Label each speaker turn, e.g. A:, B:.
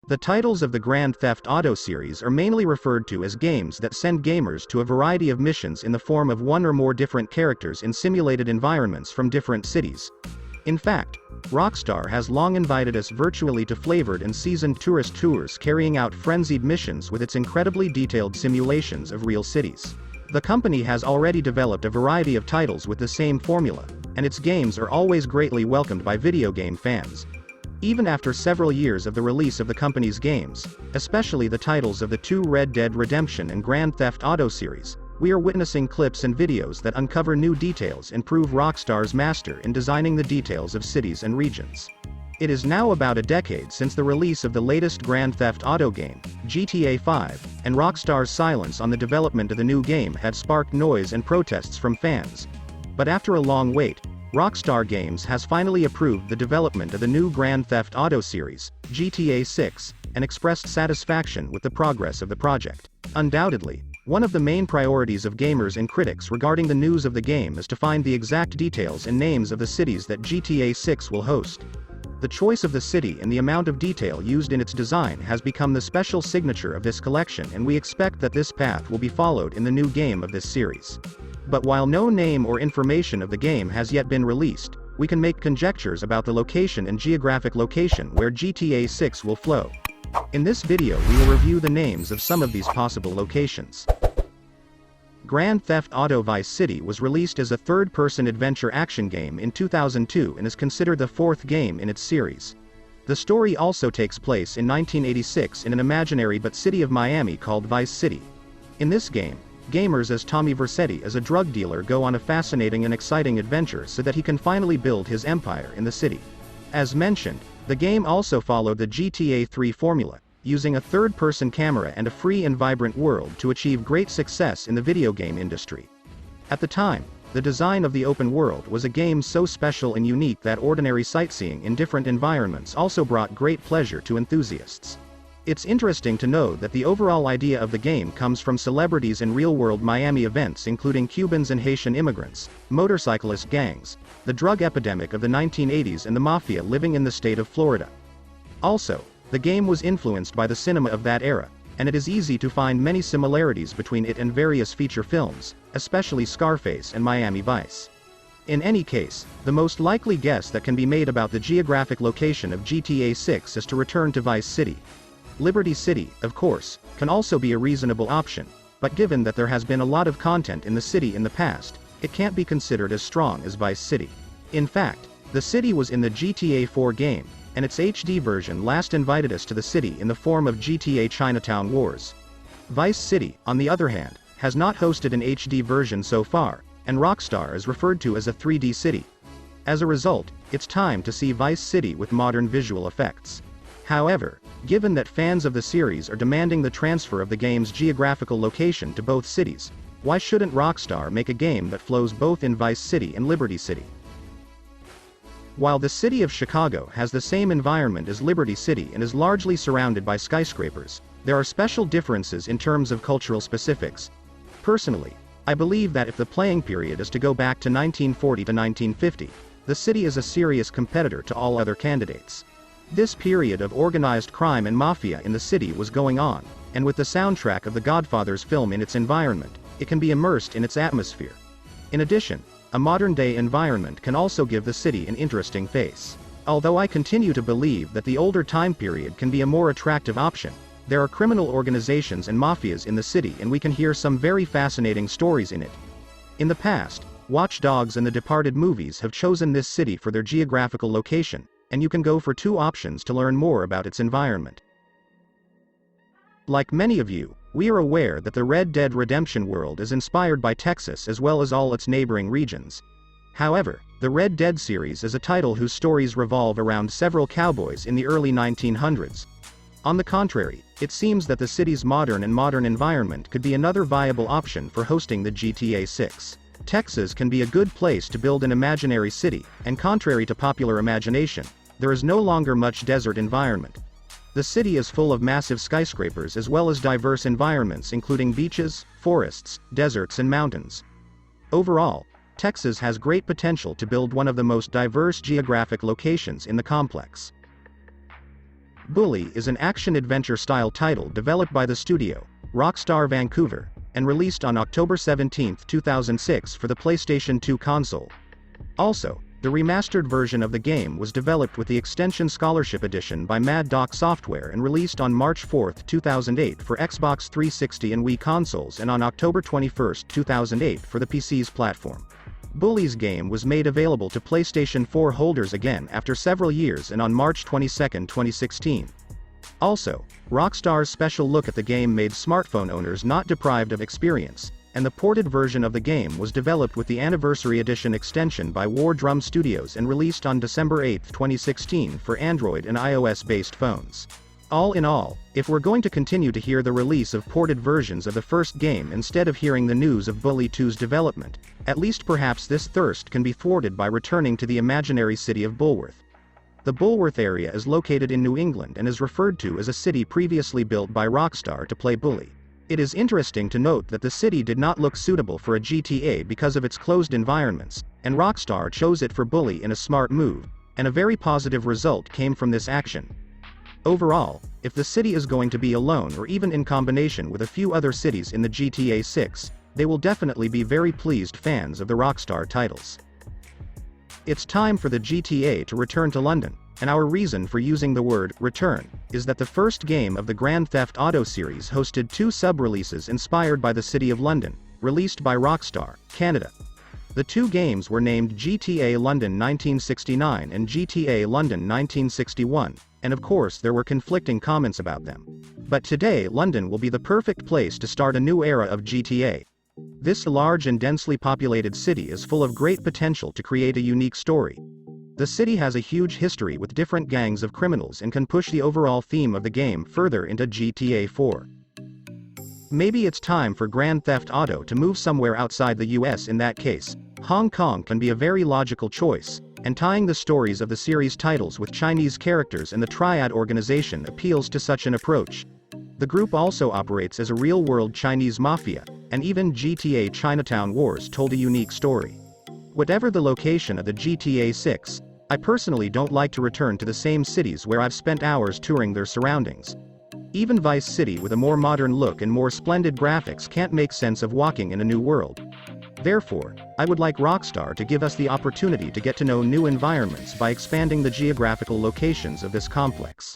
A: The titles of the Grand Theft Auto series are mainly referred to as games that send gamers to a variety of missions in the form of one or more different characters in simulated environments from different cities. In fact, Rockstar has long invited us virtually to flavored and seasoned tourist tours carrying out frenzied missions with its incredibly detailed simulations of real cities. The company has already developed a variety of titles with the same formula, and its games are always greatly welcomed by video game fans. Even after several years of the release of the company's games, especially the titles of the two Red Dead Redemption and Grand Theft Auto series, we are witnessing clips and videos that uncover new details and prove Rockstar's master in designing the details of cities and regions. It is now about a decade since the release of the latest Grand Theft Auto game, GTA 5, and Rockstar's silence on the development of the new game had sparked noise and protests from fans. But after a long wait, Rockstar Games has finally approved the development of the new Grand Theft Auto series, GTA 6, and expressed satisfaction with the progress of the project. Undoubtedly, one of the main priorities of gamers and critics regarding the news of the game is to find the exact details and names of the cities that GTA 6 will host. The choice of the city and the amount of detail used in its design has become the special signature of this collection, and we expect that this path will be followed in the new game of this series. But while no name or information of the game has yet been released, we can make conjectures about the location and geographic location where GTA 6 will flow. In this video we will review the names of some of these possible locations. Grand Theft Auto Vice City was released as a third-person adventure action game in 2002 and is considered the fourth game in its series. The story also takes place in 1986 in an imaginary but city of Miami called Vice City. In this game, gamers as Tommy Vercetti as a drug dealer go on a fascinating and exciting adventure so that he can finally build his empire in the city. As mentioned, the game also followed the GTA 3 formula, using a third-person camera and a free and vibrant world to achieve great success in the video game industry. At the time, the design of the open world was a game so special and unique that ordinary sightseeing in different environments also brought great pleasure to enthusiasts. It's interesting to know that the overall idea of the game comes from celebrities in real-world Miami events including Cubans and Haitian immigrants, motorcyclist gangs, the drug epidemic of the 1980s and the mafia living in the state of Florida. Also, the game was influenced by the cinema of that era, and it is easy to find many similarities between it and various feature films, especially Scarface and Miami Vice. In any case, the most likely guess that can be made about the geographic location of GTA 6 is to return to Vice City. Liberty City, of course, can also be a reasonable option, but given that there has been a lot of content in the city in the past, it can't be considered as strong as Vice City. In fact, the city was in the GTA 4 game, and its HD version last invited us to the city in the form of GTA Chinatown Wars. Vice City, on the other hand, has not hosted an HD version so far, and Rockstar is referred to as a 3D city. As a result, it's time to see Vice City with modern visual effects. However, given that fans of the series are demanding the transfer of the game's geographical location to both cities, why shouldn't Rockstar make a game that flows both in Vice City and Liberty City? While the city of Chicago has the same environment as Liberty City and is largely surrounded by skyscrapers, there are special differences in terms of cultural specifics. Personally, I believe that if the playing period is to go back to 1940 to 1950, the city is a serious competitor to all other candidates. This period of organized crime and mafia in the city was going on, and with the soundtrack of The Godfather's film in its environment, it can be immersed in its atmosphere. In addition, a modern-day environment can also give the city an interesting face. Although I continue to believe that the older time period can be a more attractive option, there are criminal organizations and mafias in the city and we can hear some very fascinating stories in it. In the past, Watch Dogs and The Departed movies have chosen this city for their geographical location, and you can go for two options to learn more about its environment. Like many of you, we are aware that the Red Dead Redemption world is inspired by Texas as well as all its neighboring regions. However, the Red Dead series is a title whose stories revolve around several cowboys in the early 1900s. On the contrary, it seems that the city's modern environment could be another viable option for hosting the GTA 6. Texas can be a good place to build an imaginary city, and contrary to popular imagination, there is no longer much desert environment. The city is full of massive skyscrapers as well as diverse environments including beaches, forests, deserts and mountains. Overall, Texas has great potential to build one of the most diverse geographic locations in the complex. Bully is an action-adventure style title developed by the studio, Rockstar Vancouver, and released on October 17, 2006 for the PlayStation 2 console. Also, the remastered version of the game was developed with the Extension Scholarship Edition by Mad Doc Software and released on March 4, 2008 for Xbox 360 and Wii consoles and on October 21, 2008 for the PC's platform. Bully's game was made available to PlayStation 4 holders again after several years and on March 22, 2016. Also, Rockstar's special look at the game made smartphone owners not deprived of experience, and the ported version of the game was developed with the Anniversary Edition extension by War Drum Studios and released on December 8, 2016 for Android and iOS-based phones. All in all, if we're going to continue to hear the release of ported versions of the first game instead of hearing the news of Bully 2's development, at least perhaps this thirst can be thwarted by returning to the imaginary city of Bulworth. The Bulworth area is located in New England and is referred to as a city previously built by Rockstar to play Bully. It is interesting to note that the city did not look suitable for a GTA because of its closed environments, and Rockstar chose it for Bully in a smart move, and a very positive result came from this action. Overall, if the city is going to be alone or even in combination with a few other cities in the GTA 6, they will definitely be very pleased fans of the Rockstar titles. It's time for the GTA to return to London, and our reason for using the word return is that the first game of the Grand Theft Auto series hosted two sub-releases inspired by the City of London, released by Rockstar, Canada. The two games were named GTA London 1969 and GTA London 1961, and of course there were conflicting comments about them. But today London will be the perfect place to start a new era of GTA. This large and densely populated city is full of great potential to create a unique story. The city has a huge history with different gangs of criminals and can push the overall theme of the game further into GTA 4. Maybe it's time for Grand Theft Auto to move somewhere outside the US. In that case, Hong Kong can be a very logical choice, and tying the stories of the series titles with Chinese characters and the Triad organization appeals to such an approach. The group also operates as a real-world Chinese mafia, and even GTA Chinatown Wars told a unique story. Whatever the location of the GTA 6, I personally don't like to return to the same cities where I've spent hours touring their surroundings. Even Vice City with a more modern look and more splendid graphics can't make sense of walking in a new world. Therefore, I would like Rockstar to give us the opportunity to get to know new environments by expanding the geographical locations of this complex.